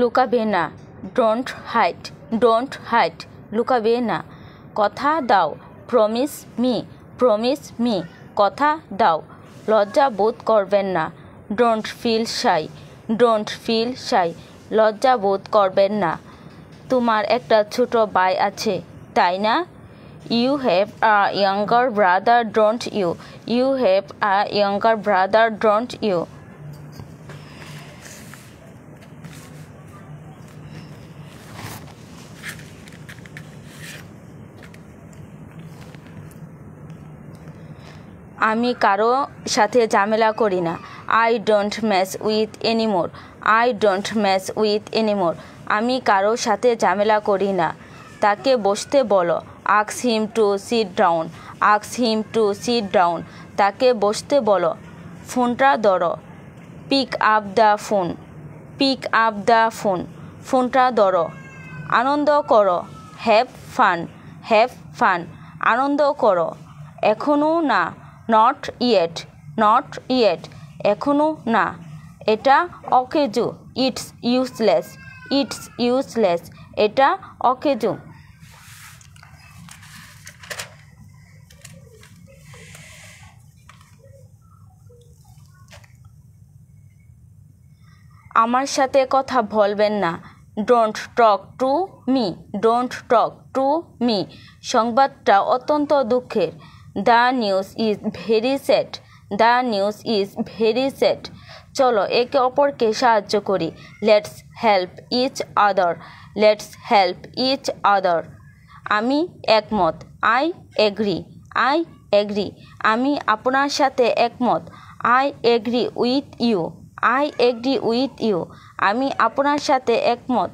লুকাবে না, don't hide, don't hide, লুকাবে না। কথা দাও, প্রমিস মি, কথা দাও। লজ্জা বোধ করবেন না, don't feel shy, don't feel shy, লজ্জা বোধ করবেন না। তোমার একটা ছোট ভাই আছে, তাই না? You have a younger brother, don't you? You have a younger brother, don't you? আমি কারো সাথে ঝামেলা করি না। I don't mess with anymore, I don't mess with anymore, আমি কারো সাথে ঝামেলা করি না। তাকে বসতে বলো, ask him to sit down, ask him to sit down, তাকে বসতে বলো। ফোনটা ধরো, pick up the phone, pick up the phone, ফোনটা ধরো। আনন্দ করো, হ্যাভ ফান, হ্যাভ ফান, আনন্দ করো। এখনও না, নট ইয়েট, নট ইয়েট, এখনও না। এটা অকেজো, ইটস ইউজলেস, ইটস ইউজলেস, এটা অকেজো। আমার সাথে কথা বলবেন না, don't talk to me, don't talk to me. সংবাদটা অত্যন্ত দুঃখের। The news is very sad, the news is very sad. চলো একে অপরকে সাহায্য করি, let's help each other, let's help each other. আমি একমত, আই এগ্রি, আই এগ্রি, আমি আপনার সাথে একমত। I agree with you, I agree with you, আমি আপনার সাথে একমত।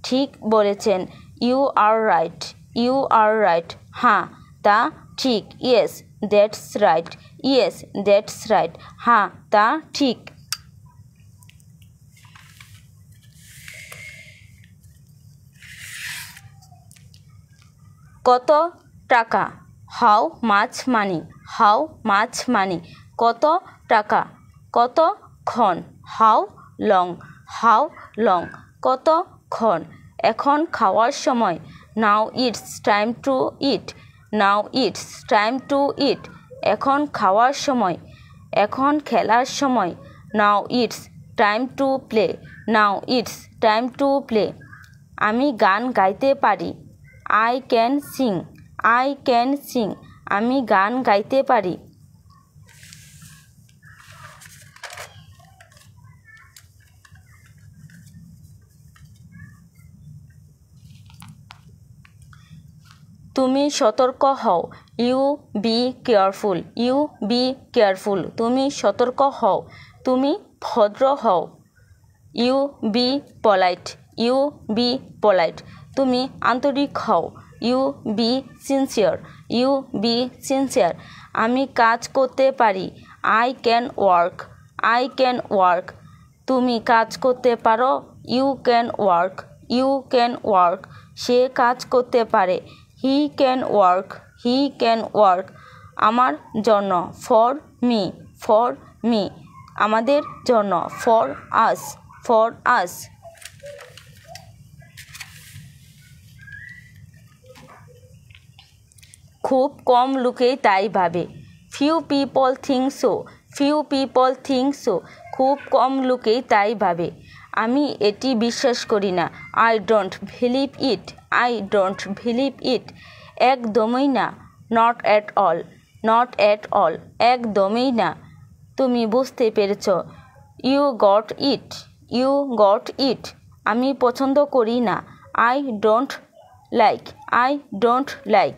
ঠিক বলেছেন, you are right, you are right, হ্যাঁ তা ঠিক, yes that's right, yes that's right, হ্যাঁ তা ঠিক। কত টাকা? How much money, how much মানি, কত টাকা। কতক্ষণ? হাউ লং, হাউ লং, কতক্ষণ। এখন খাওয়ার সময়, now it's time to eat, now it's time to eat, এখন খাওয়ার সময়। এখন খেলার সময়, now it's time to play, now it's time to play. আমি গান গাইতে পারি, I can sing, I can sing, আমি গান গাইতে পারি। তুমি সতর্ক হও, you be careful, you be careful, তুমি সতর্ক হও। তুমি ভদ্র হও, you be polite, you be polite, তুমি আন্তরিক হও, you be sincere, you be sincere. আমি কাজ করতে পারি, I can work, I can work, তুমি কাজ করতে পারো, you can work, you can work, সে কাজ করতে পারে, he can work, he can work. আমার জন্য, ফর মি, ফর মি, আমাদের জন্য, ফর আস, ফর আস। খুব কম লোকেই তাই ভাবে, few people think so, few people think so, খুব কম লোকেই তাই ভাবে। আমি এটি বিশ্বাস করি না, I don't believe it, I don't believe it, একদমই না, not at all, not at all, একদমই না। তুমি বুঝতে পেরেছ, you got it, you got it, আমি পছন্দ করি না, I don't like, I don't like.